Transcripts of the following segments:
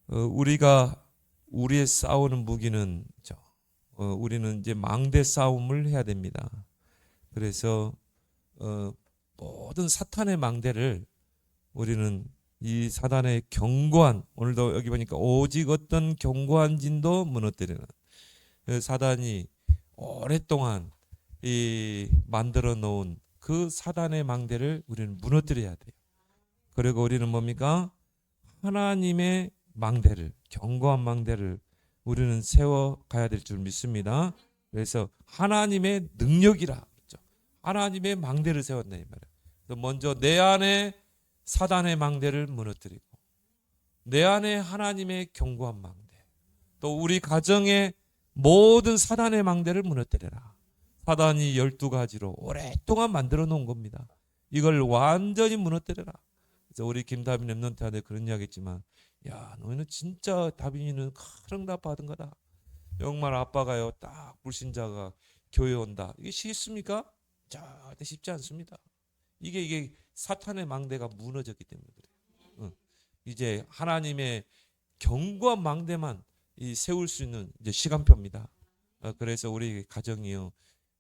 우리의 싸우는 무기는 우리는 이제 망대 싸움을 해야 됩니다. 그래서 모든 사탄의 망대를 우리는 이 사단의 견고한, 오늘도 여기 보니까 오직 어떤 견고한 진도 무너뜨리는, 사단이 오랫동안 이 만들어 놓은 그 사단의 망대를 우리는 무너뜨려야 돼요. 그리고 우리는 뭡니까? 하나님의 망대를, 견고한 망대를 우리는 세워 가야 될 줄 믿습니다. 그래서 하나님의 능력이라 그랬죠. 하나님의 망대를 세웠네 이 말이에요. 먼저 내 안에 사단의 망대를 무너뜨리고, 내 안에 하나님의 견고한 망대, 또 우리 가정의 모든 사단의 망대를 무너뜨려라. 사단이 12가지로 오랫동안 만들어 놓은 겁니다. 이걸 완전히 무너뜨려라. 그래서 우리 김다빈 랩런트한테 그런 이야기 했지만, 야, 너희는 진짜 다빈이는 가릉다 받은 거다. 정말 아빠가요, 딱 불신자가 교회 온다. 이게 쉽습니까? 절대 쉽지 않습니다. 이게 사탄의 망대가 무너졌기 때문에 그래요. 이제 하나님의 견고한 망대만 세울 수 있는 이제 시간표입니다. 그래서 우리 가정이요,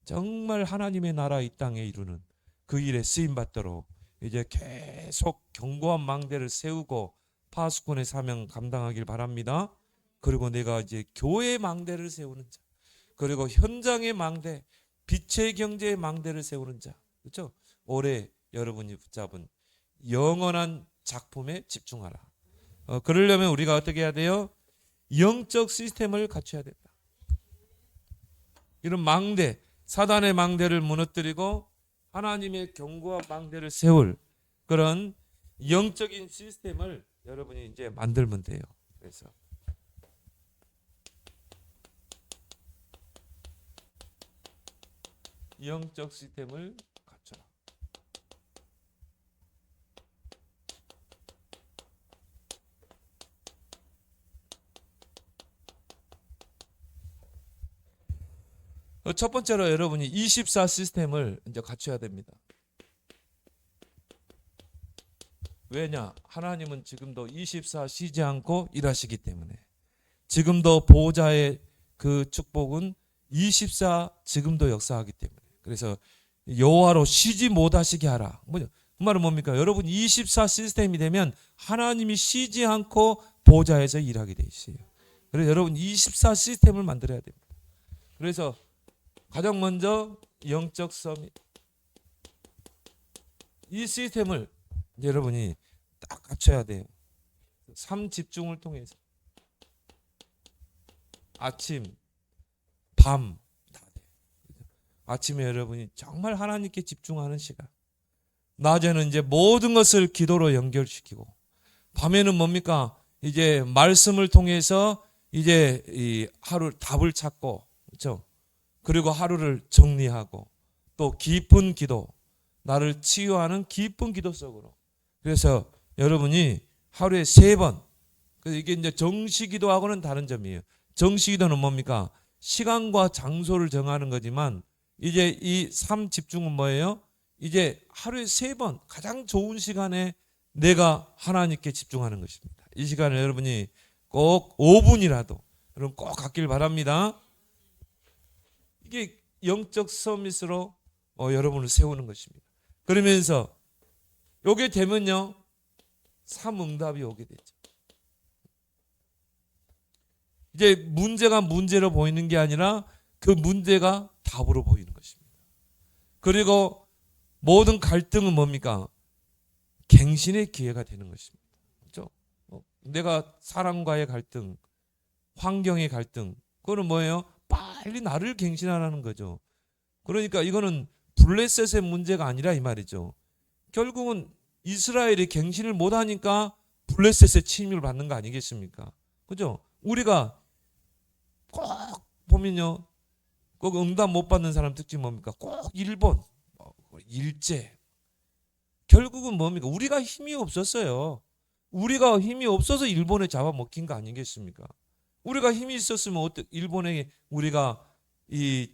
정말 하나님의 나라 이 땅에 이루는 그 일에 쓰임 받도록 이제 계속 견고한 망대를 세우고 파수꾼의 사명 감당하길 바랍니다. 그리고 내가 이제 교회의 망대를 세우는 자, 그리고 현장의 망대, 빛의 경제의 망대를 세우는 자, 그렇죠? 올해 여러분이 붙잡은 영원한 작품에 집중하라. 그러려면 우리가 어떻게 해야 돼요? 영적 시스템을 갖춰야 된다. 이런 망대, 사단의 망대를 무너뜨리고 하나님의 견고한 망대를 세울 그런 영적인 시스템을 여러분이 이제 만들면 돼요. 그래서 영적 시스템을 갖춰라. 첫 번째로 여러분이 24 시스템을 이제 갖춰야 됩니다. 왜냐? 하나님은 지금도 24 쉬지 않고 일하시기 때문에, 지금도 보호자의 그 축복은 24 지금도 역사하기 때문에, 그래서 여호와로 쉬지 못하시게 하라. 그 말은 뭡니까? 여러분 24 시스템이 되면 하나님이 쉬지 않고 보호자에서 일하게 돼 있어요. 그래서 여러분 24 시스템을 만들어야 됩니다. 그래서 가장 먼저 영적 서밋, 이 시스템을 여러분이 딱 갖춰야 돼요. 3집중을 통해서 아침, 밤 다 돼요. 아침에 여러분이 정말 하나님께 집중하는 시간, 낮에는 이제 모든 것을 기도로 연결시키고, 밤에는 뭡니까? 이제 말씀을 통해서 이제 이 하루 답을 찾고, 그렇죠? 그리고 하루를 정리하고, 또 깊은 기도, 나를 치유하는 깊은 기도 속으로. 그래서 여러분이 하루에 3번, 이게 이제 정시 기도하고는 다른 점이에요. 정시 기도는 뭡니까? 시간과 장소를 정하는 거지만, 이제 이 3집중은 뭐예요? 이제 하루에 3번 가장 좋은 시간에 내가 하나님께 집중하는 것입니다. 이 시간을 여러분이 꼭 5분이라도 여러분 꼭 갖길 바랍니다. 이게 영적 서밋으로 여러분을 세우는 것입니다. 그러면서 요게 되면요, 3응답이 오게 되죠. 이제 문제가 문제로 보이는 게 아니라 그 문제가 답으로 보이는 것입니다. 그리고 모든 갈등은 뭡니까? 갱신의 기회가 되는 것입니다. 그렇죠? 내가 사람과의 갈등, 환경의 갈등, 그거는 뭐예요? 빨리 나를 갱신하라는 거죠. 그러니까 이거는 블레셋의 문제가 아니라 이 말이죠. 결국은 이스라엘이 갱신을 못하니까 블레셋의 침입을 받는 거 아니겠습니까? 그죠? 우리가 꼭 보면요, 꼭 응답 못 받는 사람 특징이 뭡니까? 꼭 일본, 일제. 결국은 뭡니까? 우리가 힘이 없었어요. 우리가 힘이 없어서 일본에 잡아먹힌 거 아니겠습니까? 우리가 힘이 있었으면 어떻게 일본에 우리가 이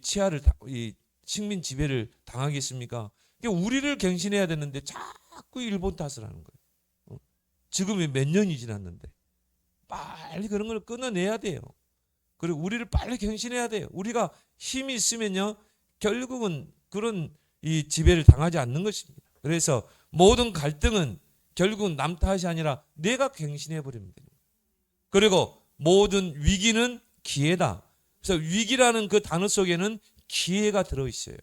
식민 지배를 당하겠습니까? 그러니까 우리를 갱신해야 되는데 자꾸 일본 탓을 하는 거예요. 지금이 몇 년이 지났는데 빨리 그런 걸 끊어내야 돼요. 그리고 우리를 빨리 갱신해야 돼요. 우리가 힘이 있으면요, 결국은 그런 이 지배를 당하지 않는 것입니다. 그래서 모든 갈등은 결국은 남 탓이 아니라 내가 갱신해 버리면 됩니다. 그리고 모든 위기는 기회다. 그래서 위기라는 그 단어 속에는 기회가 들어 있어요.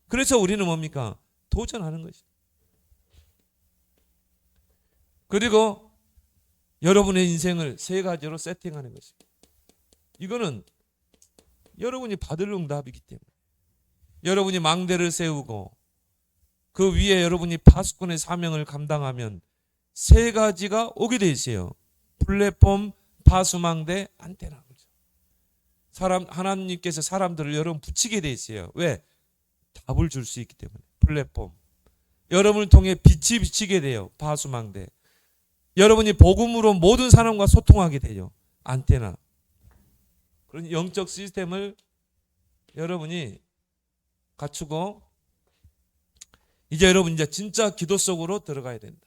그래서 우리는 뭡니까? 도전하는 것이죠. 그리고 여러분의 인생을 세 가지로 세팅하는 것입니다. 이거는 여러분이 받을 응답이기 때문에 여러분이 망대를 세우고 그 위에 여러분이 파수꾼의 사명을 감당하면 세 가지가 오게 돼 있어요. 플랫폼, 파수망대, 안테나. 하나님께서 사람들을 여러분 붙이게 돼 있어요. 왜? 답을 줄 수 있기 때문에. 플랫폼. 여러분을 통해 빛이 비치게 돼요. 파수망대. 여러분이 복음으로 모든 사람과 소통하게 돼요. 안테나. 그런 영적 시스템을 여러분이 갖추고 이제 여러분 이제 진짜 기도 속으로 들어가야 된다.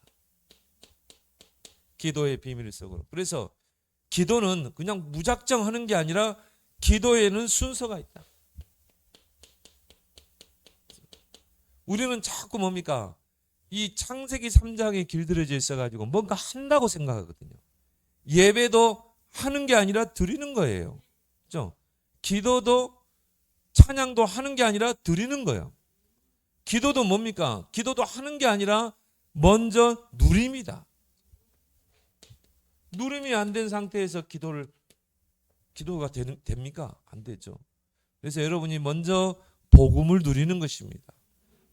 기도의 비밀 속으로. 그래서 기도는 그냥 무작정 하는 게 아니라 기도에는 순서가 있다. 우리는 자꾸 뭡니까? 이 창세기 3장에 길들여져 있어가지고 뭔가 한다고 생각하거든요. 예배도 하는 게 아니라 드리는 거예요. 그렇죠? 기도도 찬양도 하는 게 아니라 드리는 거예요. 기도도 뭡니까? 기도도 하는 게 아니라 먼저 누림이다. 누림이 안 된 상태에서 기도가 됩니까? 안 되죠. 그래서 여러분이 먼저 복음을 누리는 것입니다.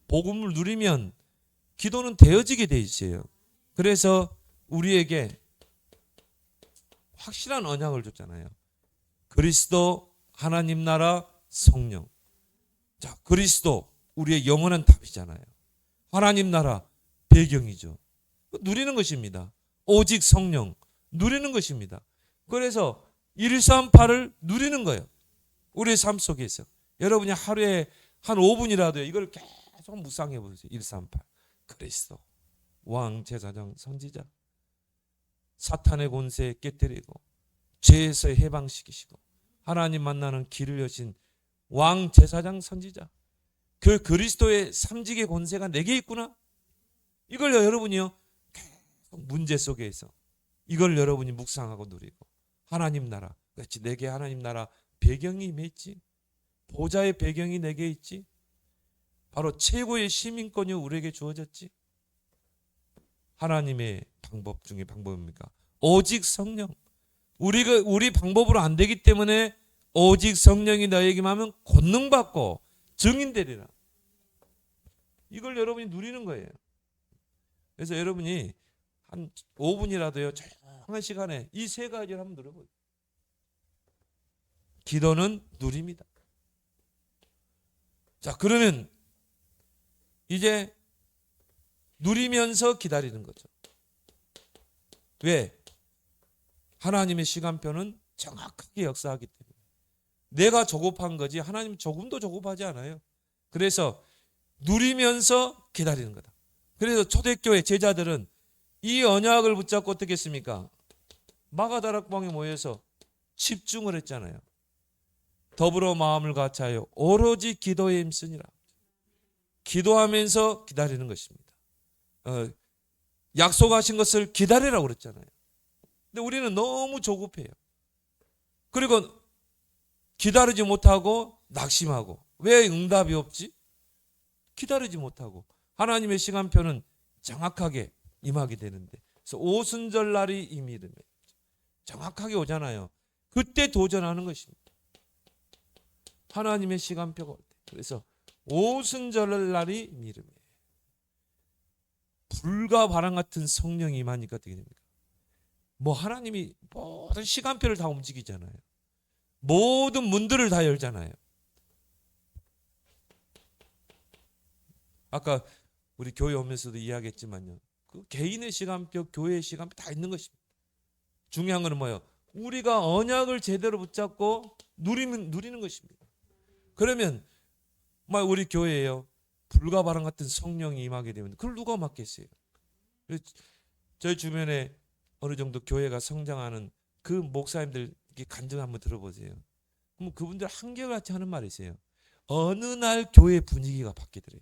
복음을 누리면 기도는 되어지게 돼 있어요. 그래서 우리에게 확실한 언약을 줬잖아요. 그리스도, 하나님 나라, 성령. 자, 그리스도 우리의 영원한 답이잖아요. 하나님 나라 배경이죠. 누리는 것입니다. 오직 성령 누리는 것입니다. 그래서 138을 누리는 거예요. 우리의 삶 속에서. 여러분이 하루에 한 5분이라도 이걸 계속 묵상해 보세요. 138. 그리스도, 왕, 제사장, 선지자. 사탄의 권세 깨뜨리고 죄에서 해방시키시고 하나님 만나는 길을 여신 왕, 제사장, 선지자. 그 그리스도의 삼직의 권세가 내게 있구나. 이걸 여러분이요 계속 문제 속에서 이걸 여러분이 묵상하고 누리고 하나님 나라. 그렇지, 내게 하나님 나라 배경이 임했지. 보좌의 배경이 내게 있지. 바로 최고의 시민권이 우리에게 주어졌지. 하나님의 방법 중에 방법입니까? 오직 성령. 우리 방법으로 안 되기 때문에 오직 성령이 너에게만 하면 권능받고 증인되리라. 이걸 여러분이 누리는 거예요. 그래서 여러분이 한 5분이라도요 조용한 시간에 이 세 가지를 한번 누려보세요. 기도는 누립니다. 자, 그러면 이제 누리면서 기다리는 거죠. 왜? 하나님의 시간표는 정확하게 역사하기 때문에. 내가 조급한 거지 하나님 조금도 조급하지 않아요. 그래서 누리면서 기다리는 거다. 그래서 초대교회 제자들은 이 언약을 붙잡고 어떻게 했습니까? 마가다락방에 모여서 집중을 했잖아요. 더불어 마음을 같이하여 오로지 기도에 힘쓰니라. 기도하면서 기다리는 것입니다. 약속하신 것을 기다리라고 그랬잖아요. 근데 우리는 너무 조급해요. 그리고 기다리지 못하고 낙심하고. 왜 응답이 없지? 기다리지 못하고. 하나님의 시간표는 정확하게 임하게 되는데. 그래서 오순절 날이 임이름에 정확하게 오잖아요. 그때 도전하는 것입니다. 하나님의 시간표가 올 때. 그래서 오순절 날이 임이름에 불과 바람 같은 성령이 임하니까 어떻게 됩니까? 뭐 하나님이 모든 시간표를 다 움직이잖아요. 모든 문들을 다 열잖아요. 아까 우리 교회 오면서도 이야기했지만요. 그 개인의 시간표, 교회의 시간표 다 있는 것입니다. 중요한 거는 뭐예요? 우리가 언약을 제대로 붙잡고 누리는 것입니다. 그러면 우리 교회에요. 불과 바람 같은 성령이 임하게 되면 그걸 누가 막겠어요? 저희 주변에 어느 정도 교회가 성장하는 그 목사님들 간증 한번 들어보세요. 그럼 그분들 한결같이 하는 말이 있어요. 어느 날 교회 분위기가 바뀌더래요.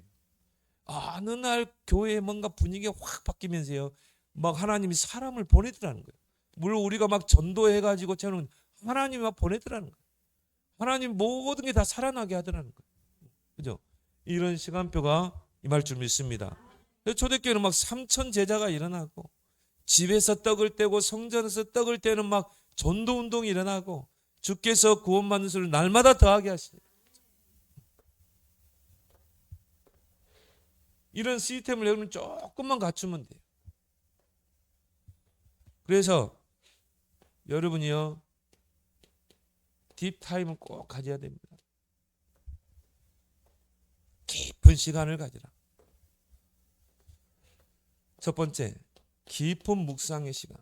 어느 날 교회에 뭔가 분위기가 확 바뀌면서요, 막 하나님이 사람을 보내더라는 거예요. 물론 우리가 막 전도해가지고 저는 하나님이 막 보내더라는 거예요. 하나님 모든 게 다 살아나게 하더라는 거예요. 그죠? 이런 시간표가 임할 줄 믿습니다. 초대교회는 막 3천 제자가 일어나고, 집에서 떡을 떼고 성전에서 떡을 떼는 막 전도 운동이 일어나고, 주께서 구원받는 수를 날마다 더하게 하시니, 이런 시스템을 여러분 조금만 갖추면 돼요. 그래서 여러분이요, 딥타임을 꼭 가져야 됩니다. 깊은 시간을 가지라. 첫 번째, 깊은 묵상의 시간.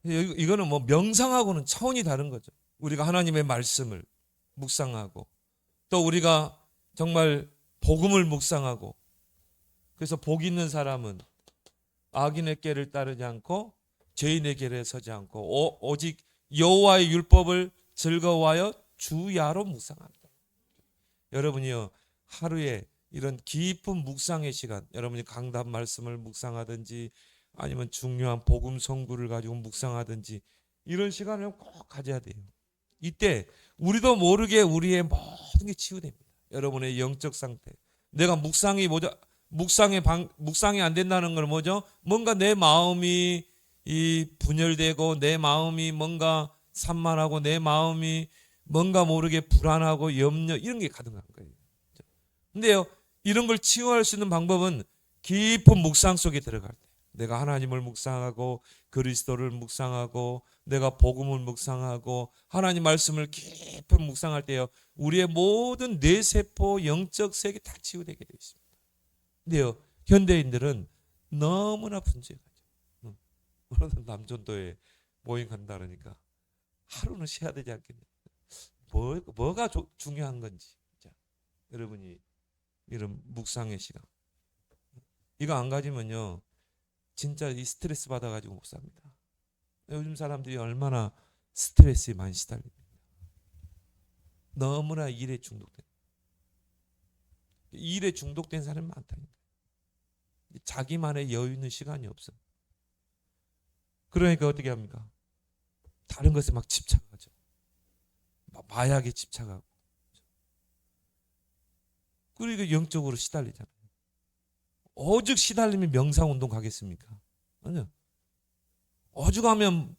이거는 뭐 명상하고는 차원이 다른 거죠. 우리가 하나님의 말씀을 묵상하고, 또 우리가 정말 복음을 묵상하고, 그래서 복 있는 사람은 악인의 길을 따르지 않고 죄인의 길에 서지 않고 오직 여호와의 율법을 즐거워하여 주야로 묵상합니다. 여러분이요, 하루에 이런 깊은 묵상의 시간, 여러분이 강단 말씀을 묵상하든지 아니면 중요한 복음 선구를 가지고 묵상하든지, 이런 시간을 꼭 가져야 돼요. 이때 우리도 모르게 우리의 모든 게 치유됩니다. 여러분의 영적 상태. 내가 묵상이 안 된다는 건 뭐죠? 뭔가 내 마음이 분열되고, 내 마음이 뭔가 산만하고, 내 마음이 뭔가 모르게 불안하고 염려, 이런 게 가득한 거예요. 근데요, 이런 걸 치유할 수 있는 방법은 깊은 묵상 속에 들어갈 때, 내가 하나님을 묵상하고 그리스도를 묵상하고 내가 복음을 묵상하고 하나님 말씀을 깊은 묵상할 때요, 우리의 모든 뇌세포 영적 세계 다 치유되게 되어 있습니다. 근데요, 현대인들은 너무나 분주해가지고, 오늘은 남전도에 모임 간다 그러니까 하루는 쉬어야 되지 않겠냐, 뭐가 중요한 건지. 자, 여러분이 이런 묵상의 시간, 이거 안 가지면요 진짜 이 스트레스 받아가지고 못 삽니다. 요즘 사람들이 얼마나 스트레스에 많이 시달립니다. 너무나 일에 중독된 사람이 많다니까. 자기만의 여유 있는 시간이 없어. 그러니까 어떻게 합니까? 다른 것에 막 집착하죠. 마약에 집착하고. 그리고 영적으로 시달리잖아요. 오죽 시달리면 명상운동 가겠습니까? 아니요. 오죽하면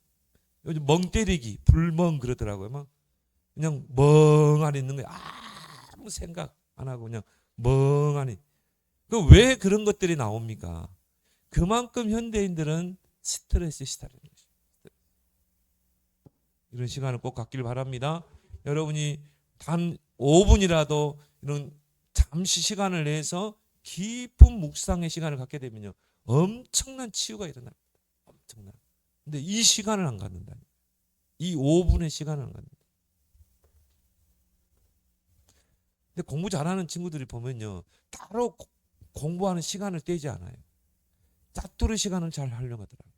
요즘 멍 때리기, 불멍 그러더라고요. 막 그냥 멍하니 있는 거예요. 아무 생각 안 하고 그냥 멍하니. 왜 그런 것들이 나옵니까? 그만큼 현대인들은 스트레스에 시달리는 거죠. 이런 시간을 꼭 갖기를 바랍니다. 여러분이 단 5분이라도 이런 잠시 시간을 내서 깊은 묵상의 시간을 갖게 되면요, 엄청난 치유가 일어납니다. 엄청난. 근데 이 시간을 안 갖는다. 이 5분의 시간을 안 갖는다. 근데 공부 잘하는 친구들이 보면요, 따로 공부하는 시간을 떼지 않아요. 짜투리 시간을 잘 하려고 하더라고요.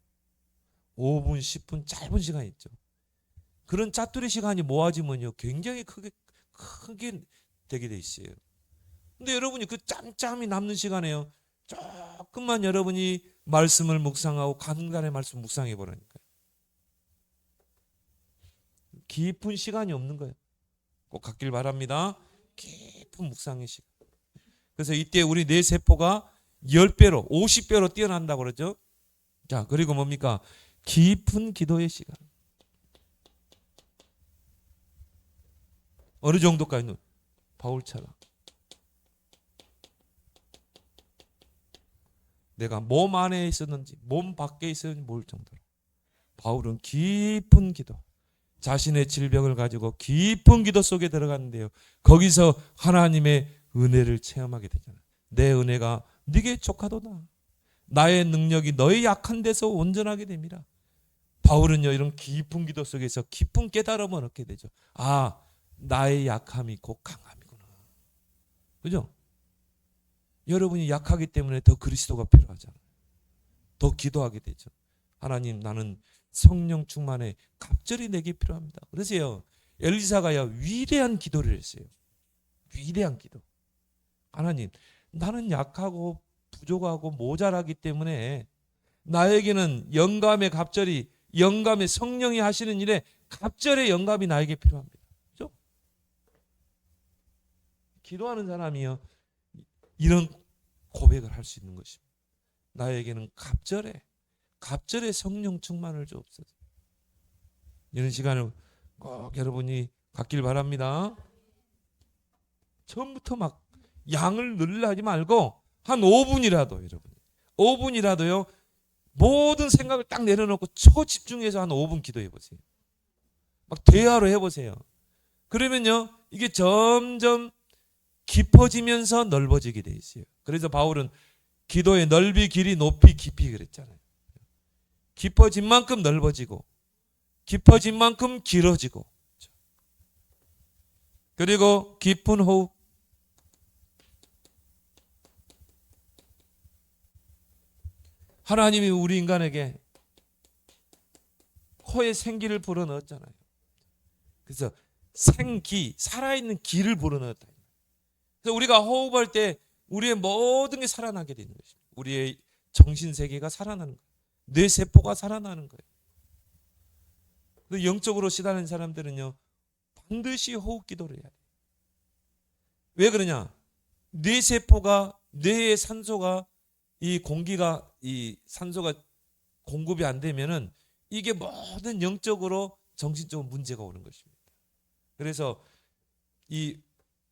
5분, 10분 짧은 시간이 있죠. 그런 짜투리 시간이 모아지면요, 굉장히 크게 되게 돼 있어요. 근데 여러분이 그 짬짬이 남는 시간에요, 조금만 여러분이 말씀을 묵상하고 강단의 말씀 묵상해 보라니까요. 깊은 시간이 없는 거예요. 꼭 갖길 바랍니다. 깊은 묵상의 시간. 그래서 이때 우리 뇌 세포가 10배로 50배로 뛰어난다고 그러죠. 자, 그리고 뭡니까? 깊은 기도의 시간. 어느 정도까지는 바울처럼 내가 몸 안에 있었는지 몸 밖에 있었는지 모를 정도로 바울은 깊은 기도, 자신의 질병을 가지고 깊은 기도 속에 들어갔는데요, 거기서 하나님의 은혜를 체험하게 되잖아요. 내 은혜가 네게 족하도다. 나의 능력이 너의 약한 데서 온전하게 됩니다. 바울은요, 이런 깊은 기도 속에서 깊은 깨달음을 얻게 되죠. 나의 약함이 곧 강함이구나. 그죠? 여러분이 약하기 때문에 더 그리스도가 필요하잖아요. 더 기도하게 되죠. 하나님, 나는 성령 충만에 갑절이 내게 필요합니다. 그러세요. 엘리사가요, 위대한 기도를 했어요. 위대한 기도. 하나님, 나는 약하고 부족하고 모자라기 때문에 나에게는 영감의 갑절이, 영감의 성령이 하시는 일에 갑절의 영감이 나에게 필요합니다. 그렇죠? 기도하는 사람이요, 이런 고백을 할 수 있는 것입니다. 나에게는 갑절의 성령 충만을 주옵소서. 이런 시간을 꼭 여러분이 갖길 바랍니다. 처음부터 막 양을 늘려 하지 말고 한 5분이라도 여러분, 5분이라도요, 모든 생각을 딱 내려놓고 초집중해서 한 5분 기도해 보세요. 막 대화로 해보세요. 그러면요, 이게 점점 깊어지면서 넓어지게 돼 있어요. 그래서 바울은 기도의 넓이, 길이, 높이, 깊이 그랬잖아요. 깊어진 만큼 넓어지고 깊어진 만큼 길어지고. 그리고 깊은 호흡. 하나님이 우리 인간에게 코에 생기를 불어넣었잖아요. 그래서 생기, 살아있는 기를 불어넣었다. 그래서 우리가 호흡할 때 우리의 모든 게 살아나게 되는 것입니다. 우리의 정신세계가 살아나는 거예요. 뇌세포가 살아나는 거예요. 영적으로 시달리는 사람들은요, 반드시 호흡 기도를 해야 돼요. 왜 그러냐? 뇌세포가, 뇌의 산소가, 이 공기가, 이 산소가 공급이 안 되면은 이게 모든 영적으로 정신적으로 문제가 오는 것입니다. 그래서 이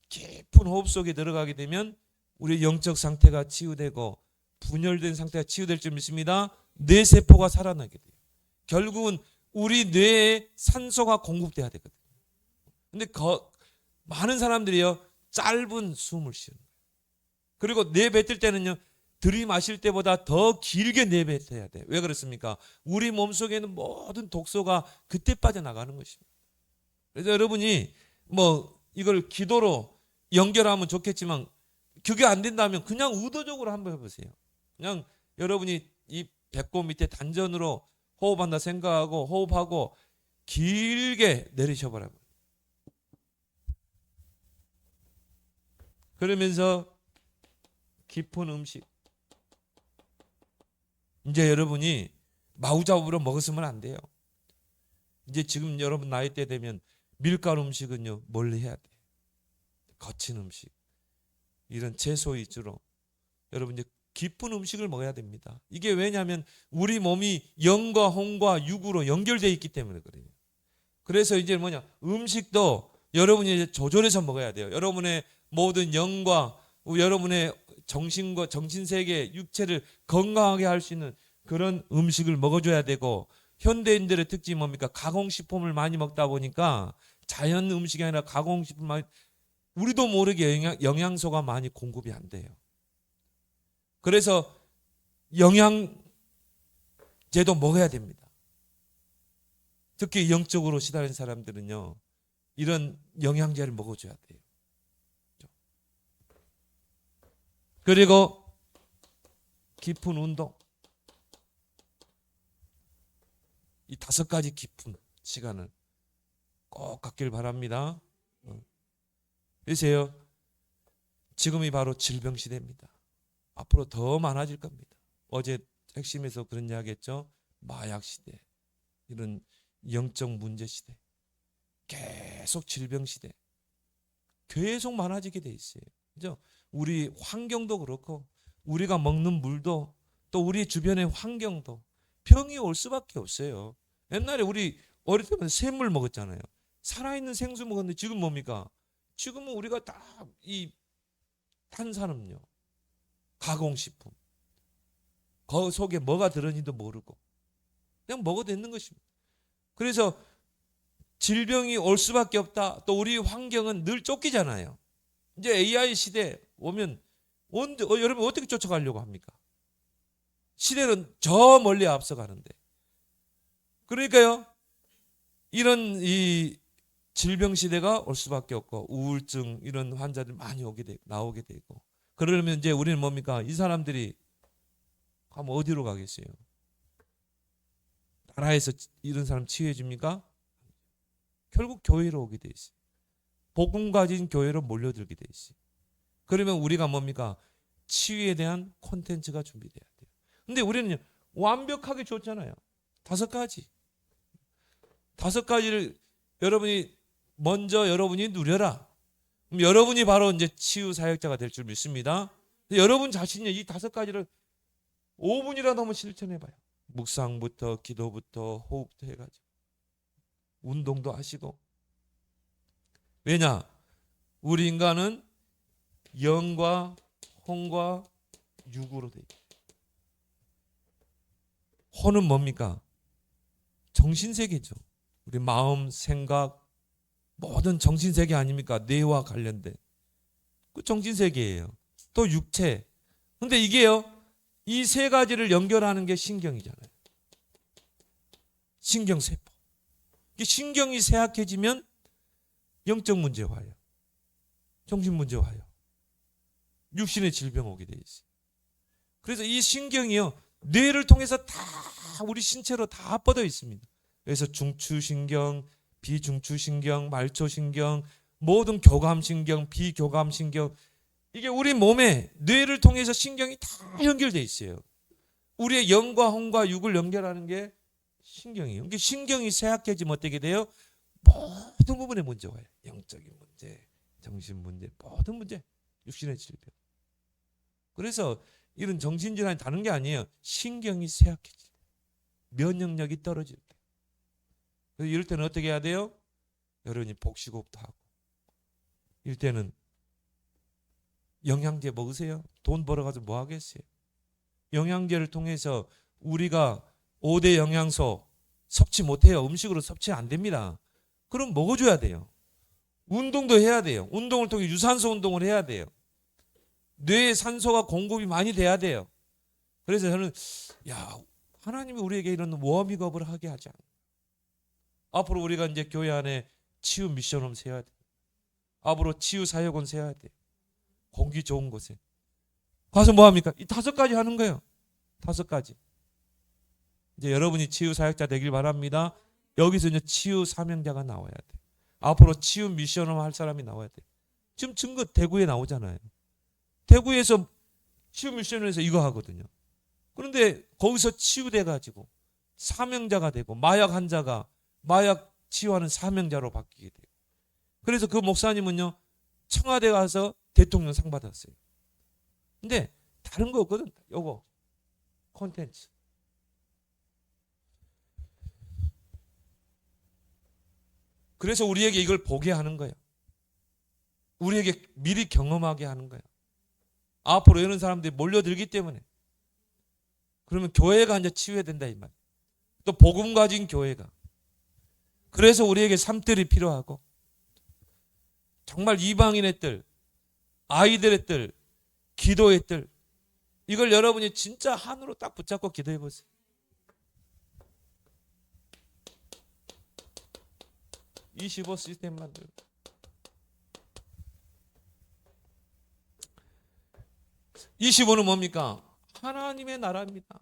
깊은 호흡 속에 들어가게 되면 우리 영적 상태가 치유되고 분열된 상태가 치유될 줄 믿습니다. 뇌세포가 살아나게 돼요. 결국은 우리 뇌에 산소가 공급돼야 되거든요. 근데 많은 사람들이요, 짧은 숨을 쉬는 거예요. 그리고 내뱉을 때는요, 들이마실 때보다 더 길게 내뱉어야 돼요. 왜 그렇습니까? 우리 몸속에는 모든 독소가 그때 빠져나가는 것입니다. 그래서 여러분이 뭐 이걸 기도로 연결하면 좋겠지만 그게 안 된다면 그냥 의도적으로 한번 해보세요. 그냥 여러분이 이 배꼽 밑에 단전으로 호흡한다 생각하고 호흡하고 길게 내리셔버려요. 그러면서 깊은 음식. 이제 여러분이 마구잡으로 먹었으면 안 돼요. 이제 지금 여러분 나이대 되면 밀가루 음식은요, 멀리 해야 돼요. 거친 음식, 이런 채소 위주로 여러분 이제 깊은 음식을 먹어야 됩니다. 이게 왜냐하면 우리 몸이 영과 혼과 육으로 연결되어 있기 때문에 그래요. 그래서 이제 뭐냐, 음식도 여러분이 이제 조절해서 먹어야 돼요. 여러분의 모든 영과 여러분의 정신과 정신세계, 육체를 건강하게 할 수 있는 그런 음식을 먹어줘야 되고, 현대인들의 특징이 뭡니까? 가공식품을 많이 먹다 보니까 자연 음식이 아니라 가공식품 많이, 우리도 모르게 영양소가 많이 공급이 안 돼요. 그래서 영양제도 먹어야 됩니다. 특히 영적으로 시달린 사람들은요, 이런 영양제를 먹어줘야 돼요. 그리고 깊은 운동. 이 5가지 깊은 시간을 꼭 갖길 바랍니다. 보세요. 지금이 바로 질병 시대입니다. 앞으로 더 많아질 겁니다. 어제 핵심에서 그런 이야기 했죠. 마약 시대, 이런 영적 문제 시대, 계속 질병 시대, 계속 많아지게 돼 있어요. 그죠? 우리 환경도 그렇고 우리가 먹는 물도 또 우리 주변의 환경도 병이 올 수밖에 없어요. 옛날에 우리 어릴 때는 샘물 먹었잖아요. 살아있는 생수 먹었는데 지금 뭡니까? 지금은 우리가 다 이 탄산음료, 가공식품, 그 속에 뭐가 들었는지도 모르고 그냥 먹어도 되는 것입니다. 그래서 질병이 올 수밖에 없다. 또 우리 환경은 늘 쫓기잖아요. 이제 AI 시대 오면 여러분 어떻게 쫓아가려고 합니까? 시대는 저 멀리 앞서가는데. 그러니까요, 이런 이 질병 시대가 올 수밖에 없고 우울증 이런 환자들 많이 나오게 되고, 그러면 이제 우리는 뭡니까? 이 사람들이 가면 어디로 가겠어요? 나라에서 이런 사람 치유해 줍니까? 결국 교회로 오게 돼 있어요. 복음 가진 교회로 몰려들게 돼 있어요. 그러면 우리가 뭡니까? 치유에 대한 콘텐츠가 준비돼야 돼요. 근데 우리는 완벽하게 줬잖아요. 5가지. 5가지를 여러분이 먼저 여러분이 누려라. 그럼 여러분이 바로 이제 치유 사역자가 될 줄 믿습니다. 여러분 자신이 이 5가지를 5분이라도 한번 실천해봐요. 묵상부터 기도부터 호흡부터 해가지고 운동도 하시고. 왜냐? 우리 인간은 영과 혼과 육으로 돼 있어요. 혼은 뭡니까? 정신세계죠. 우리 마음, 생각, 모든 정신세계 아닙니까? 뇌와 관련된 그 정신세계예요. 또 육체. 근데 이게요, 이 3가지를 연결하는 게 신경이잖아요. 신경세포. 신경이 쇠약해지면 영적 문제 와요. 정신 문제 와요. 육신의 질병 오게 돼 있어요. 그래서 이 신경이요, 뇌를 통해서 다 우리 신체로 다 뻗어 있습니다. 그래서 중추신경, 비중추신경, 말초신경, 모든 교감신경, 비교감신경, 이게 우리 몸에 뇌를 통해서 신경이 다 연결돼 있어요. 우리의 영과 혼과 육을 연결하는 게 신경이에요. 이게 신경이 쇠약해지면 어떻게 돼요? 모든 부분에 문제 와요. 영적인 문제, 정신 문제, 모든 문제, 육신의 질병. 그래서 이런 정신질환이 다른 게 아니에요. 신경이 쇠약해질 때, 면역력이 떨어질 때. 그래서 이럴 때는 어떻게 해야 돼요? 여러분이 복식호흡도 하고. 이럴 때는 영양제 먹으세요. 돈 벌어가지고 뭐 하겠어요? 영양제를 통해서 우리가 5대 영양소 섭취 못해요. 음식으로 섭취 안 됩니다. 그럼 먹어줘야 돼요. 운동도 해야 돼요. 운동을 통해 유산소 운동을 해야 돼요. 뇌에 산소가 공급이 많이 돼야 돼요. 그래서 저는 하나님이 우리에게 이런 워밍업을 하게 하지 않아요. 앞으로 우리가 이제 교회 안에 치유 미션홈 세워야 돼요. 앞으로 치유 사역원 세워야 돼요. 공기 좋은 곳에 가서 뭐 합니까? 이 5가지 하는 거예요. 5가지. 이제 여러분이 치유 사역자 되길 바랍니다. 여기서 이제 치유 사명자가 나와야 돼. 앞으로 치유 미션홈 할 사람이 나와야 돼. 지금 증거 대구에 나오잖아요. 대구에서 치유 미션에서 이거 하거든요. 그런데 거기서 치유돼 가지고 사명자가 되고 마약 환자가 마약 치유하는 사명자로 바뀌게 돼요. 그래서 그 목사님은요, 청와대 가서 대통령 상 받았어요. 근데 다른 거 없거든. 요거 콘텐츠. 그래서 우리에게 이걸 보게 하는 거예요. 우리에게 미리 경험하게 하는 거예요. 앞으로 이런 사람들이 몰려들기 때문에. 그러면 교회가 이제 치유해야 된다 이 말. 또 복음 가진 교회가. 그래서 우리에게 삶들이 필요하고, 정말 이방인의 뜰, 아이들의 뜰, 기도의 뜰, 이걸 여러분이 진짜 한으로 딱 붙잡고 기도해 보세요. (25) 시스템 만들고. (25는) 뭡니까? 하나님의 나라입니다.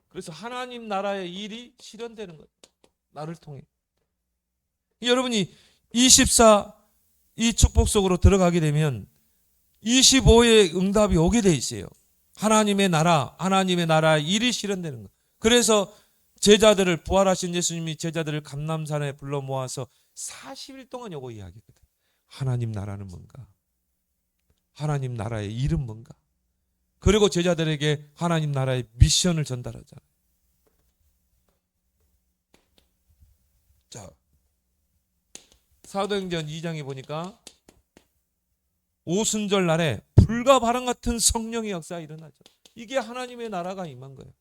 그래서 하나님 나라의 일이 실현되는 거예요. 나를 통해. 여러분이 24 이 축복 속으로 들어가게 되면 25의 응답이 오게 돼 있어요. 하나님의 나라의 일이 실현되는 거예요. 그래서 제자들을, 부활하신 예수님이 제자들을 감람산에 불러 모아서 40일 동안 요거 이야기했거든요. 하나님 나라는 뭔가? 하나님 나라의 일은 뭔가? 그리고 제자들에게 하나님 나라의 미션을 전달하잖아요. 자, 사도행전 2장에 보니까 오순절 날에 불과 바람 같은 성령의 역사가 일어나죠. 이게 하나님의 나라가 임한 거예요.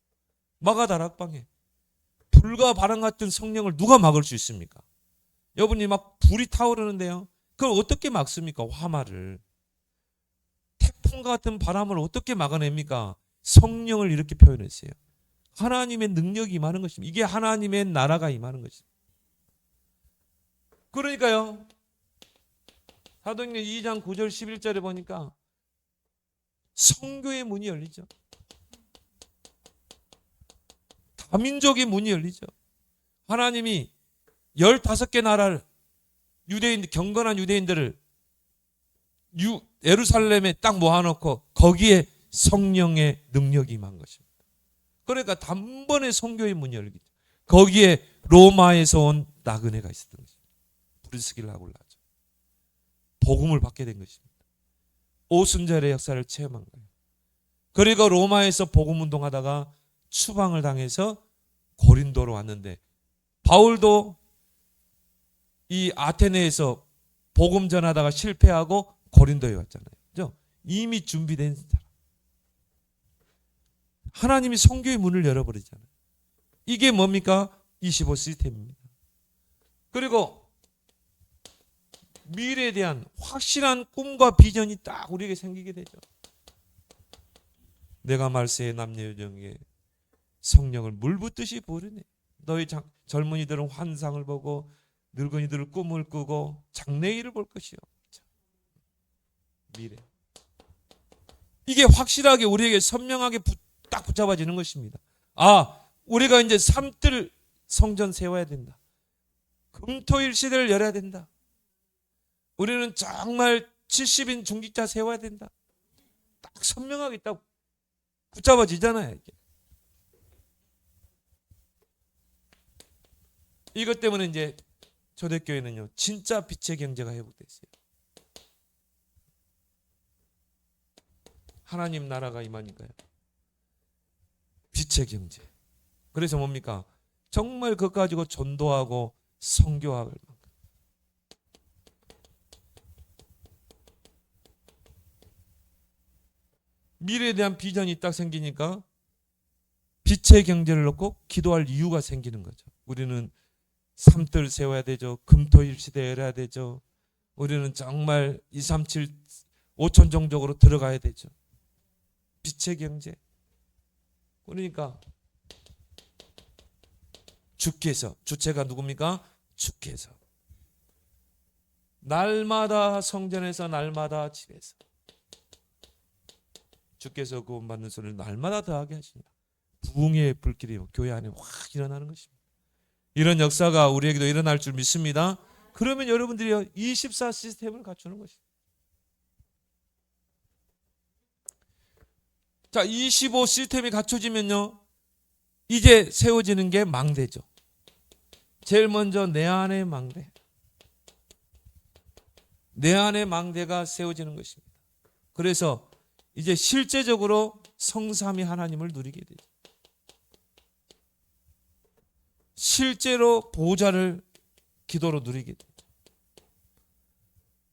마가다락방에 불과 바람 같은 성령을 누가 막을 수 있습니까? 여러분이 막 불이 타오르는데요. 그걸 어떻게 막습니까? 화마를. 태풍 같은 바람을 어떻게 막아냅니까? 성령을 이렇게 표현했어요. 하나님의 능력이 임하는 것입니다. 이게 하나님의 나라가 임하는 것입니다. 그러니까요, 사도행전 2장 9절 11절에 보니까 선교의 문이 열리죠. 다민족의 문이 열리죠. 하나님이 15개 나라를 경건한 유대인들을 예루살렘에 딱 모아놓고 거기에 성령의 능력이 임한 것입니다. 그러니까 단번에 선교의 문이 열리죠. 거기에 로마에서 온 나그네가 있었던 것입니다. 브리스길라 아굴라죠. 복음을 받게 된 것입니다. 오순절의 역사를 체험한 거예요. 그리고 로마에서 복음 운동하다가 추방을 당해서 고린도로 왔는데 바울도 이 아테네에서 복음 전하다가 실패하고 고린도에 왔잖아요. 그죠? 이미 준비된 사람. 하나님이 선교의 문을 열어버리잖아요. 이게 뭡니까? 25 시스템입니다. 그리고 미래에 대한 확실한 꿈과 비전이 딱 우리에게 생기게 되죠. 내가 말세에 남녀 여종에게 성령을 물 붓듯이 부으리니 너희 젊은이들은 환상을 보고 늙은이들은 꿈을 꾸고 장래일을 볼 것이요. 미래. 이게 확실하게 우리에게 선명하게 딱 붙잡아지는 것입니다. 우리가 이제 삼뜰 성전 세워야 된다. 금토일 시대를 열어야 된다. 우리는 정말 70인 중직자 세워야 된다. 딱 선명하게 딱 붙잡아지잖아요. 이게. 이것 때문에 이제 초대교회는요, 진짜 빛의 경제가 회복됐어요. 하나님 나라가 임하니까요. 빛의 경제. 그래서 뭡니까? 정말 그것 가지고 전도하고 선교하고 미래에 대한 비전이 딱 생기니까 빛의 경제를 놓고 기도할 이유가 생기는 거죠. 우리는 삼뜰 세워야 되죠. 금토일 시대에 열어야 되죠. 우리는 정말 237 5천종족으로 들어가야 되죠. 빛의 경제. 그러니까 주께서, 주체가 누굽니까? 주께서 날마다 성전에서 날마다 집에서 주께서 구원받는 소리를 날마다 더하게 하신다. 부흥의 불길이 교회 안에 확 일어나는 것입니다. 이런 역사가 우리에게도 일어날 줄 믿습니다. 그러면 여러분들이 24 시스템을 갖추는 것입니다. 자, 25 시스템이 갖춰지면요, 이제 세워지는 게 망대죠. 제일 먼저 내 안의 망대. 내 안의 망대가 세워지는 것입니다. 그래서 이제 실제적으로 성삼위 하나님을 누리게 되죠. 실제로 보좌를 기도로 누리게 되죠.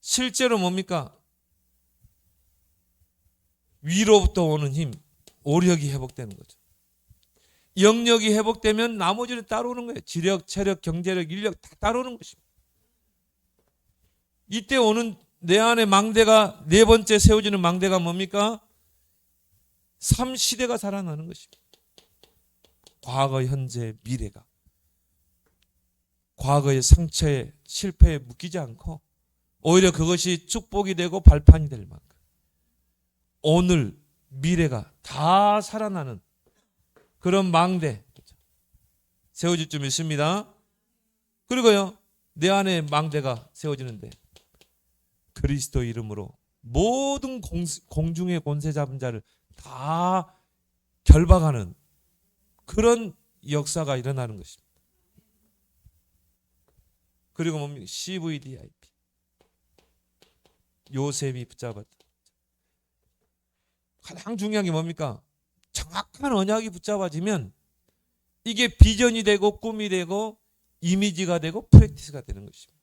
실제로 뭡니까? 위로부터 오는 힘, 오력이 회복되는 거죠. 영력이 회복되면 나머지는 따라오는 거예요. 지력, 체력, 경제력, 인력 다 따라오는 것입니다. 이때 오는 내 안의 망대가, 네 번째 세워지는 망대가 뭡니까? 3시대가 살아나는 것입니다. 과거, 현재, 미래가. 과거의 상처에, 실패에 묶이지 않고 오히려 그것이 축복이 되고 발판이 될 만큼 오늘, 미래가 다 살아나는 그런 망대 세워질 줄 믿습니다. 그리고요, 내 안에 망대가 세워지는데 그리스도 이름으로 모든 공중의 권세 잡은 자를 다 결박하는 그런 역사가 일어나는 것입니다. 그리고 뭡니까? CVDIP. 요셉이 붙잡았다. 가장 중요한 게 뭡니까? 정확한 언약이 붙잡아지면 이게 비전이 되고 꿈이 되고 이미지가 되고 프랙티스가 되는 것입니다.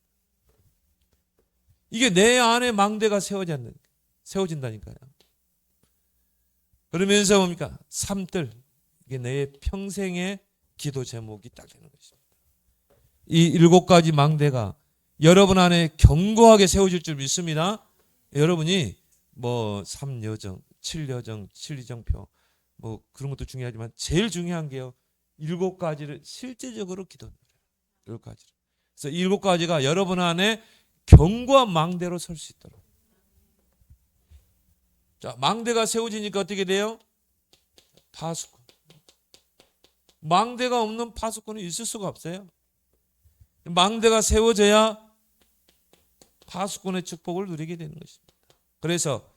이게 내 안에 망대가 세워진다니까요. 그러면서 뭡니까? 삼뜰. 이게 내 평생의 기도 제목이 딱 되는 것입니다. 이 7가지 망대가 여러분 안에 견고하게 세워질 줄 믿습니다. 여러분이 뭐 3여정, 7여정, 7이정표 뭐 그런 것도 중요하지만 제일 중요한 게요, 7가지를 실제적으로 기도하는 거예요. 7가지를. 그래서 7가지가 여러분 안에 견고한 망대로 설 수 있도록. 자, 망대가 세워지니까 어떻게 돼요? 파수꾼. 망대가 없는 파수꾼은 있을 수가 없어요. 망대가 세워져야 파수꾼의 축복을 누리게 되는 것입니다. 그래서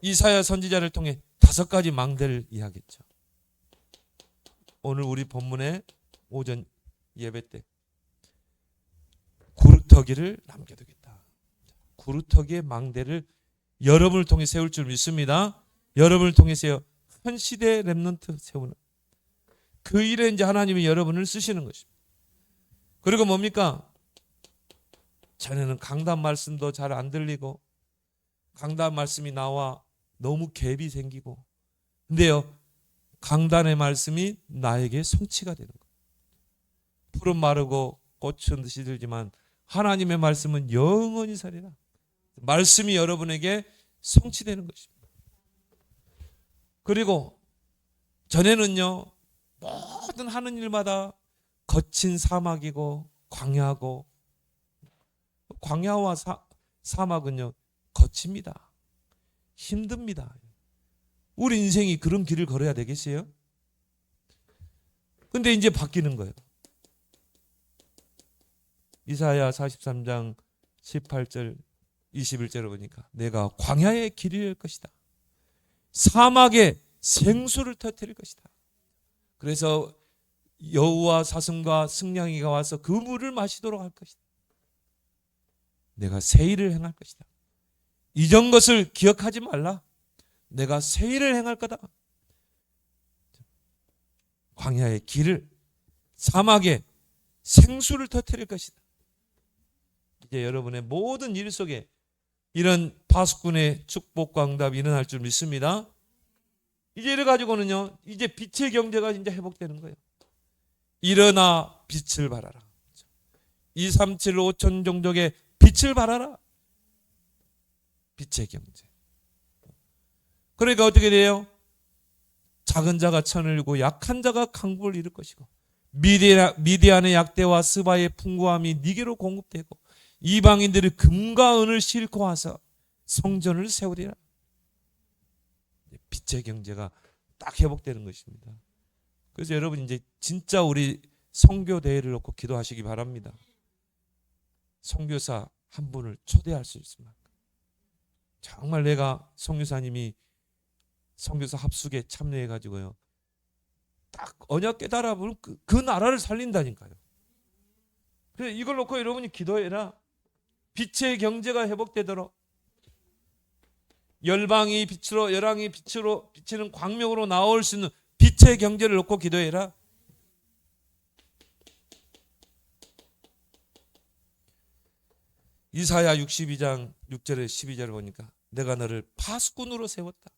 이사야 선지자를 통해 5가지 망대를 이야기했죠. 오늘 우리 본문의 오전 예배 때 구루터기를 남겨두겠다. 구루터기의 망대를 여러분을 통해 세울 줄 믿습니다. 여러분을 통해서 한 시대 렘넌트 세우는 그 일에 이제 하나님이 여러분을 쓰시는 것입니다. 그리고 뭡니까? 전에는 강단 말씀도 잘 안 들리고 강단 말씀이 나와 너무 갭이 생기고, 근데요, 강단의 말씀이 나에게 성취가 되는 거예요. 풀은 마르고 꽃은 시들지만 하나님의 말씀은 영원히 살리라. 말씀이 여러분에게 성취되는 것입니다. 그리고 전에는요, 모든 하는 일마다 거친 사막이고 광야고, 광야와 사막은요 거칩니다. 힘듭니다. 우리 인생이 그런 길을 걸어야 되겠어요? 근데 이제 바뀌는 거예요. 이사야 43장 18절 21절을 보니까 내가 광야의 길이 될 것이다. 사막에 생수를 터뜨릴 것이다. 그래서 여우와 사슴과 승냥이가 와서 그 물을 마시도록 할 것이다. 내가 새 일을 행할 것이다. 이전 것을 기억하지 말라. 내가 새 일을 행할 거다. 광야의 길을, 사막에 생수를 터뜨릴 것이다. 이제 여러분의 모든 일 속에 이런 파수꾼의 축복과 응답이 일어날 줄 믿습니다. 이제 이래 가지고는요, 이제 빛의 경제가 이제 회복되는 거예요. 일어나 빛을 발하라. 237 5천 종족의 빛을 발하라. 빛의 경제. 그러니까 어떻게 돼요? 작은 자가 천을 이루고 약한 자가 강국을 이룰 것이고, 미디안의 약대와 스바의 풍부함이 네게로 공급되고, 이방인들이 금과 은을 싣고 와서 성전을 세우리라. 빛의 경제가 딱 회복되는 것입니다. 그래서 여러분 이제 진짜 우리 선교 대회를 놓고 기도하시기 바랍니다. 선교사 한 분을 초대할 수 있을 만큼. 정말 내가 선교사님이 선교사 합숙에 참여해 가지고요, 딱 언약 깨달아 보면 그 나라를 살린다니까요. 그래서 이걸 놓고 여러분이 기도해라. 빛의 경제가 회복되도록, 열방이 빛으로, 열왕이 빛으로 비치는 광명으로 나올 수 있는 빛의 경제를 놓고 기도해라. 이사야 62장 6절에 12절을 보니까 내가 너를 파수꾼으로 세웠다.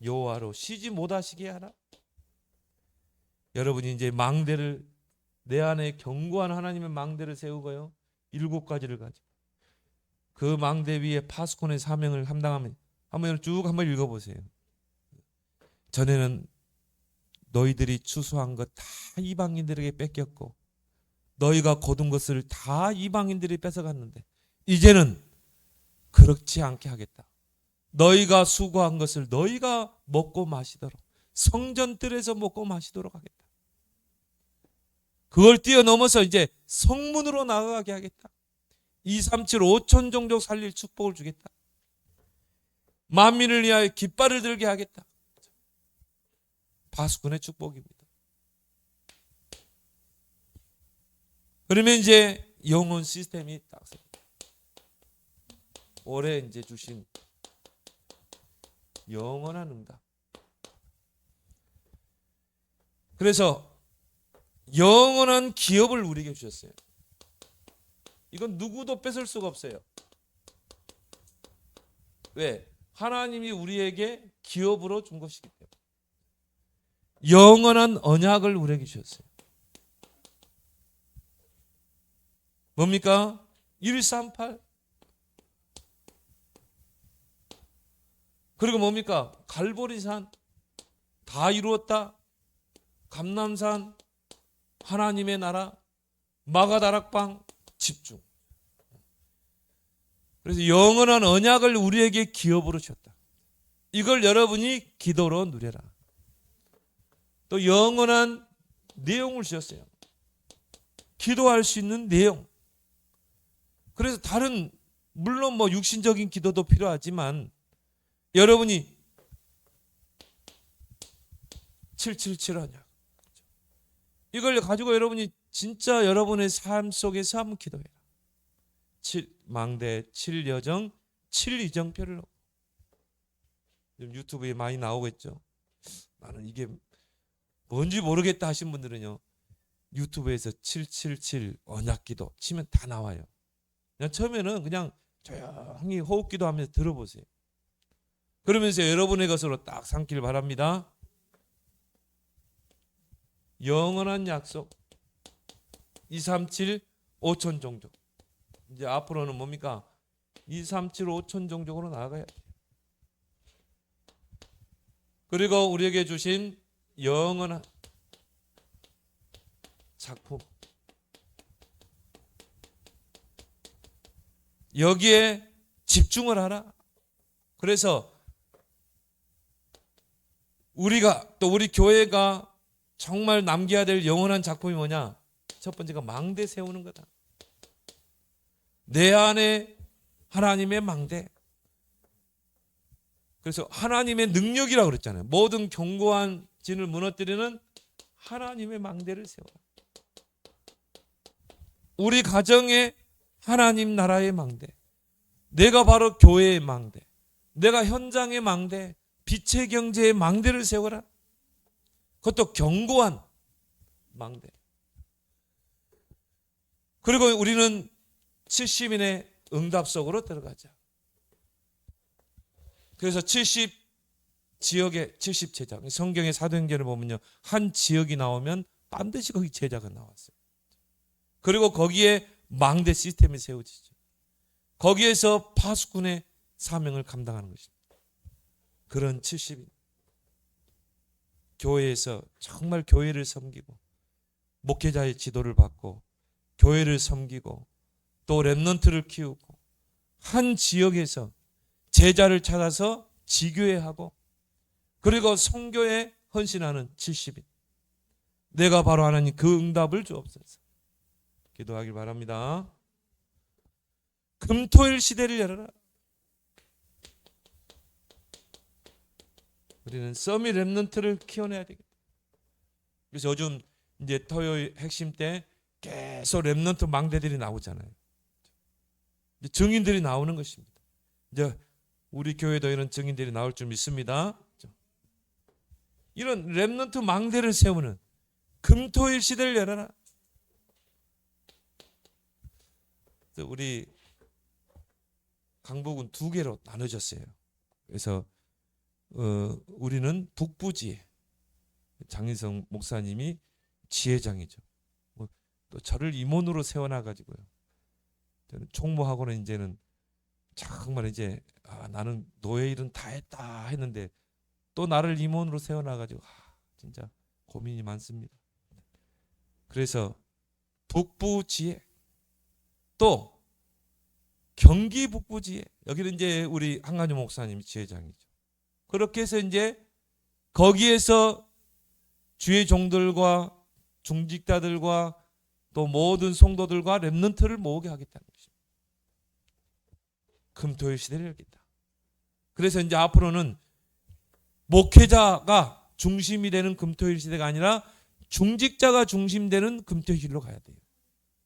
여호와로 쉬지 못하시게 하라. 여러분이 이제 망대를, 내 안에 견고한 하나님의 망대를 세우고요, 7가지를 가지고 그 망대 위에 파수꾼의 사명을 감당하면, 한번 쭉 한번 읽어보세요. 전에는 너희들이 추수한 것 다 이방인들에게 뺏겼고, 너희가 거둔 것을 다 이방인들이 뺏어갔는데, 이제는 그렇지 않게 하겠다. 너희가 수고한 것을 너희가 먹고 마시도록, 성전들에서 먹고 마시도록 하겠다. 그걸 뛰어넘어서 이제 성문으로 나가게 하겠다. 237 5천 종족 살릴 축복을 주겠다. 만민을 위하여 깃발을 들게 하겠다. 파수꾼의 축복입니다. 그러면 이제 영혼 시스템이 딱 섭니다. 올해 이제 주신 영원한 응답. 그래서 영원한 기업을 우리에게 주셨어요. 이건 누구도 뺏을 수가 없어요. 왜? 하나님이 우리에게 기업으로 준 것이기 때문에. 영원한 언약을 우리에게 주셨어요. 뭡니까? 138. 그리고 뭡니까? 갈보리산 다 이루었다. 감람산 하나님의 나라, 마가다락방 집중. 그래서 영원한 언약을 우리에게 기업으로 주셨다. 이걸 여러분이 기도로 누려라. 또 영원한 내용을 주셨어요. 기도할 수 있는 내용. 그래서 다른 물론 뭐 육신적인 기도도 필요하지만 여러분이 777 언약 이걸 가지고 여러분이 진짜 여러분의 삶 속에서 한번 기도해라. 7망대, 7여정, 7이정표를 놓고. 유튜브에 많이 나오겠죠. 나는 이게 뭔지 모르겠다 하신 분들은요, 유튜브에서 777 언약기도 치면 다 나와요. 그냥 처음에는 그냥 조용히 호흡기도 하면서 들어보세요. 그러면서 여러분의 것으로 딱 삼길 바랍니다. 영원한 약속 237 5천 종족. 이제 앞으로는 뭡니까? 237 5천 종족으로 나아가야 돼요. 그리고 우리에게 주신 영원한 작품, 여기에 집중을 하라. 그래서 우리가 또 우리 교회가 정말 남겨야 될 영원한 작품이 뭐냐? 첫 번째가 망대 세우는 거다. 내 안에 하나님의 망대. 그래서 하나님의 능력이라고 그랬잖아요. 모든 견고한 진을 무너뜨리는 하나님의 망대를 세워라. 우리 가정에 하나님 나라의 망대. 내가 바로 교회의 망대. 내가 현장의 망대. 빛의 경제의 망대를 세워라. 그것도 견고한 망대. 그리고 우리는 70인의 응답 속으로 들어가자. 그래서 70 지역의 70 제작. 성경의 사도행전을 보면요, 한 지역이 나오면 반드시 거기 제자가 나왔어요. 그리고 거기에 망대 시스템이 세워지죠. 거기에서 파수꾼의 사명을 감당하는 것입니다. 그런 70인 교회에서 정말 교회를 섬기고 목회자의 지도를 받고 교회를 섬기고 또 렘넌트를 키우고 한 지역에서 제자를 찾아서 지교회하고 그리고 선교에 헌신하는 70인. 내가 바로 하나님 그 응답을 주옵소서. 기도하길 바랍니다. 금토일 시대를 열어라. 우리는 서밋 렘넌트를 키워내야 되겠다. 그래서 요즘 이제 토요일 핵심 때 계속 렘넌트 망대들이 나오잖아요. 이제 증인들이 나오는 것입니다. 이제 우리 교회도 이런 증인들이 나올 줄 믿습니다. 이런 렘넌트 망대를 세우는 금토일 시대를 열어라. 우리 강북은 두 개로 나눠졌어요. 그래서 우리는 북부지에 장인성 목사님이 지회장이죠. 또 저를 임원으로 세워놔가지고요. 저는 총무하고는 이제는 정말 이제 나는 노예 일은 다 했다 했는데 또 나를 임원으로 세워놔가지고 진짜 고민이 많습니다. 그래서 북부지회 또 경기 북부지회 여기는 이제 우리 한간주 목사님이 지회장이죠. 그렇게 해서 이제 거기에서 주의 종들과 중직자들과 또 모든 성도들과 렘넌트를 모으게 하겠다는 것입니다. 금토일 시대를 열겠다. 그래서 이제 앞으로는 목회자가 중심이 되는 금토일 시대가 아니라 중직자가 중심되는 금토일로 가야 돼요.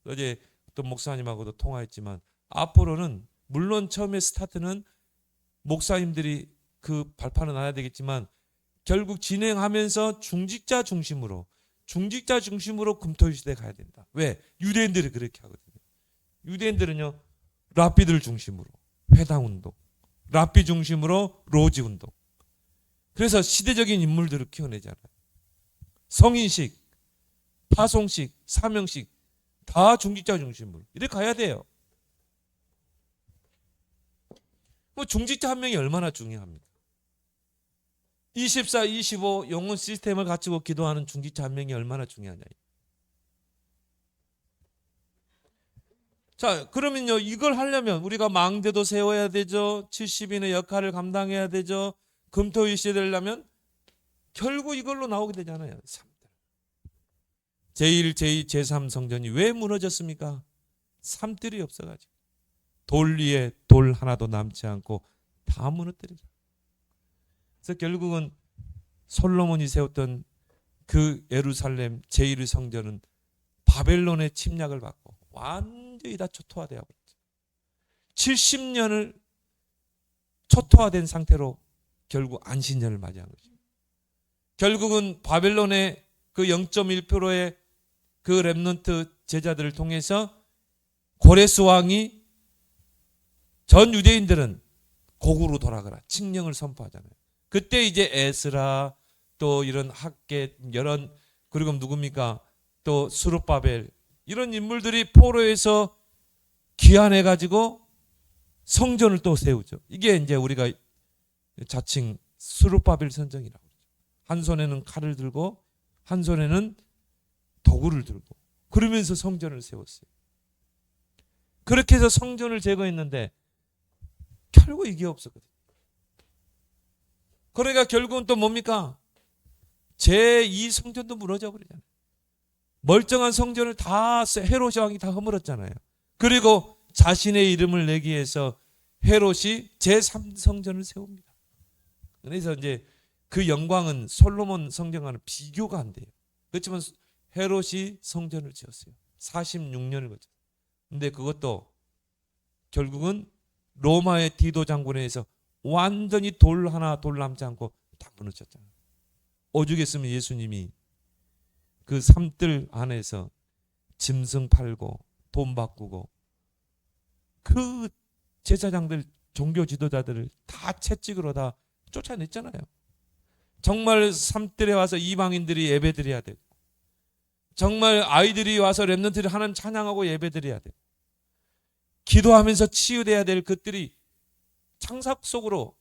어제 또 목사님하고도 통화했지만 앞으로는 물론 처음에 스타트는 목사님들이 그 발판을 놔야 되겠지만 결국 진행하면서 중직자 중심으로 금토일 시대에 가야 된다. 왜? 유대인들이 그렇게 하거든요. 유대인들은요, 랍비들 중심으로 회당운동, 랍비 중심으로 로지운동. 그래서 시대적인 인물들을 키워내잖아요. 성인식, 파송식, 사명식 다 중직자 중심으로 이렇게 가야 돼요. 뭐 중직자 한 명이 얼마나 중요합니까? 24, 25 영혼 시스템을 갖추고 기도하는 중직자 한 명이 얼마나 중요하냐. 자, 그러면요, 이걸 하려면 우리가 망대도 세워야 되죠. 70인의 역할을 감당해야 되죠. 금토일시 되려면 결국 이걸로 나오게 되잖아요. 제1, 제2, 제3 성전이 왜 무너졌습니까? 삼들이 없어가지고. 돌 위에 돌 하나도 남지 않고 다 무너뜨리죠. 그래서 결국은 솔로몬이 세웠던 그 예루살렘 제1 성전은 바벨론의 침략을 받고 완전히 다 초토화되어 버렸죠. 70년을 초토화된 상태로 결국 안식년을 맞이한 거죠. 결국은 바벨론의 그 0.1%의 그 렘넌트 제자들을 통해서 고레스 왕이 전 유대인들은 고국으로 돌아가라 칙령을 선포하잖아요. 그때 이제 에스라 또 이런 학계 이런 그리고 누굽니까 또 스룹바벨 이런 인물들이 포로에서 귀환해 가지고 성전을 또 세우죠. 이게 이제 우리가 자칭 스룹바벨 선정이라고 그러죠. 한 손에는 칼을 들고 한 손에는 도구를 들고 그러면서 성전을 세웠어요. 그렇게 해서 성전을 제거했는데 결국 이게 없었거든요. 그러니까 결국은 또 뭡니까? 제2 성전도 무너져 버리잖아요. 멀쩡한 성전을 다 헤롯 왕이 다 허물었잖아요. 그리고 자신의 이름을 내기 위해서 헤롯이 제3 성전을 세웁니다. 그래서 이제 그 영광은 솔로몬 성전과는 비교가 안 돼요. 그렇지만 헤롯이 성전을 지었어요. 46년을 거쳐. 근데 그것도 결국은 로마의 디도 장군에 의해서 완전히 돌 하나 돌 남지 않고 다 무너졌잖아요. 오죽했으면 예수님이 그 삼들 안에서 짐승 팔고 돈 바꾸고 그 제사장들 종교 지도자들을 다 채찍으로 다 쫓아냈잖아요. 정말 삼들에 와서 이방인들이 예배드려야 되고 정말 아이들이 와서 렘넌트들이 하나님 찬양하고 예배드려야 되고 기도하면서 치유돼야 될 것들이 장사 속으로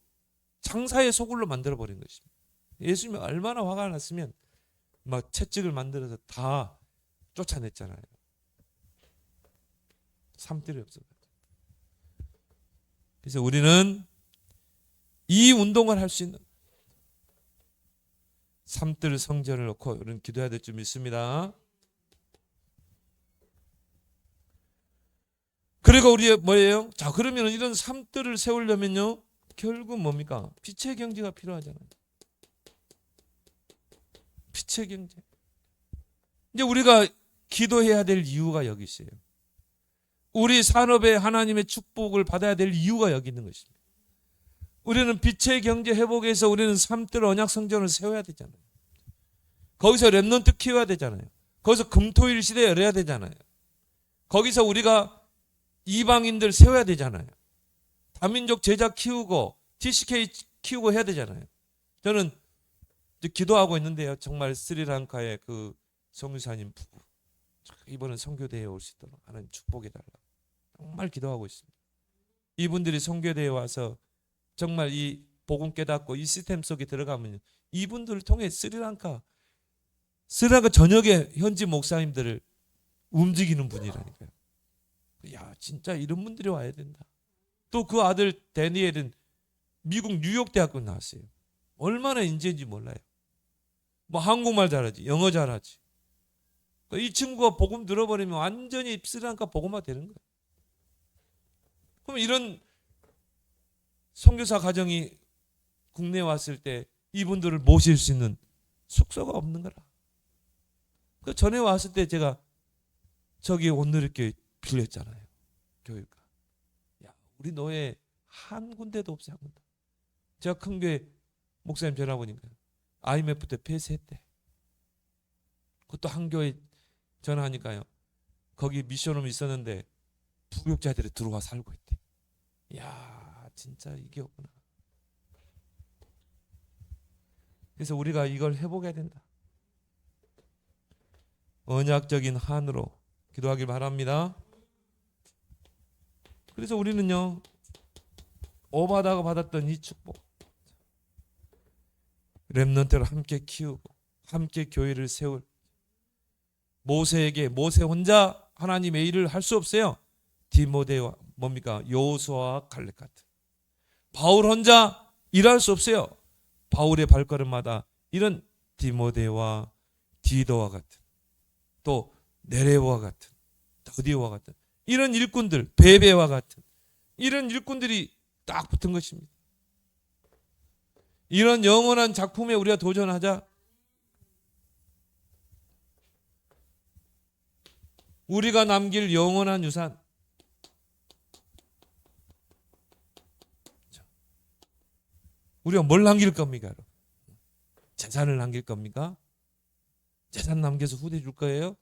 장사의 소굴로 만들어버린 것입니다. 예수님이 얼마나 화가 났으면 막 채찍을 만들어서 다 쫓아냈잖아요. 삼들이 없어요. 그래서 우리는 이 운동을 할 수 있는 삼들 성전을 놓고 우리는 기도해야 될 줄 믿습니다. 그리고 우리 뭐예요? 자, 그러면 이런 삼들을 세우려면요 결국 뭡니까? 빛의 경제가 필요하잖아요. 빛의 경제. 이제 우리가 기도해야 될 이유가 여기 있어요. 우리 산업에 하나님의 축복을 받아야 될 이유가 여기 있는 것입니다. 우리는 빛의 경제 회복에서 우리는 삼들 언약 성전을 세워야 되잖아요. 거기서 렘넌트 키워야 되잖아요. 거기서 금토일 시대 열어야 되잖아요. 거기서 우리가 이방인들 세워야 되잖아요. 다민족 제자 키우고 TCK 키우고 해야 되잖아요. 저는 기도하고 있는데요. 정말 스리랑카의 그 성유사님 부부 이번엔 선교대회에 올 수 있도록 하나님 축복해달라고 정말 기도하고 있습니다. 이분들이 선교대회에 와서 정말 이 복음 깨닫고 이 시스템 속에 들어가면 이분들을 통해 스리랑카 전역의 현지 목사님들을 움직이는 분이라니까요. 야, 진짜 이런 분들이 와야 된다. 또 그 아들 데니엘은 미국 뉴욕 대학교 나왔어요. 얼마나 인재인지 몰라요. 뭐 한국말 잘하지, 영어 잘하지. 이 친구가 복음 들어버리면 완전히 스리랑카 복음화 되는 거예요. 그럼 이런 선교사 가정이 국내에 왔을 때 이분들을 모실 수 있는 숙소가 없는 거라. 그 전에 왔을 때 제가 저기 온누리교회 빌렸잖아요. 교회가. 야, 우리 노예 한 군데도 없어요. 한 군데. 제가 큰 교회 목사님 전화 보니까 IMF 때 폐쇄했대. 그것도 한 교회 전화하니까요. 거기 미션홈이 있었는데 부역자들이 들어와 살고 있대. 야, 진짜 이게 없구나. 그래서 우리가 이걸 회복해야 된다. 언약적인 한으로 기도하길 바랍니다. 그래서 우리는요 오바다가 받았던 이 축복 렘넌트를 함께 키우고 함께 교회를 세울 모세 혼자 하나님의 일을 할 수 없어요. 디모데와 뭡니까? 여호수아와 갈렙 같은. 바울 혼자 일할 수 없어요. 바울의 발걸음마다 이런 디모데와 디도와 같은, 또 네레와 같은, 더디오와 같은 이런 일꾼들, 베베와 같은 이런 일꾼들이 딱 붙은 것입니다. 이런 영원한 작품에 우리가 도전하자. 우리가 남길 영원한 유산. 우리가 뭘 남길 겁니까? 재산을 남길 겁니까? 재산 남겨서 후대 줄 거예요?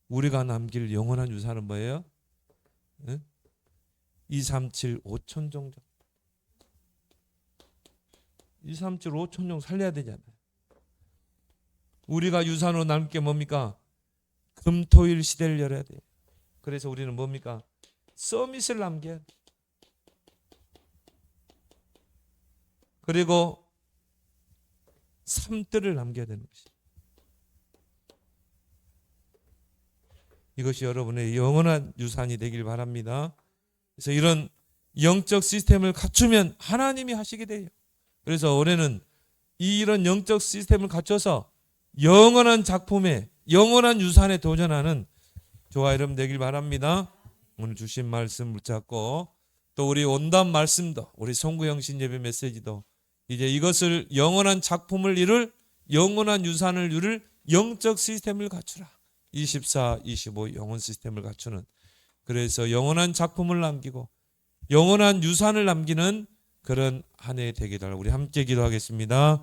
우리가 남길 영원한 유산은 뭐예요? 237 5천 종족. 237 5천 종족 살려야 되잖아요. 우리가 유산으로 남길 게 뭡니까? 금토일 시대를 열어야 돼요. 그래서 우리는 뭡니까? 서밋을 남겨야 돼요. 그리고 삶들을 남겨야 되는 것이죠. 이것이 여러분의 영원한 유산이 되길 바랍니다. 그래서 이런 영적 시스템을 갖추면 하나님이 하시게 돼요. 그래서 올해는 이런 영적 시스템을 갖춰서 영원한 작품에, 영원한 유산에 도전하는 저와 여러분 되길 바랍니다. 오늘 주신 말씀 붙잡고 또 우리 온담 말씀도, 우리 송구영 신예배 메시지도 이제 이것을 영원한 작품을 이룰, 영원한 유산을 이룰 영적 시스템을 갖추라. 24, 25 영혼 시스템을 갖추는, 그래서 영원한 작품을 남기고 영원한 유산을 남기는 그런 한 해 되게 달라. 우리 함께 기도하겠습니다.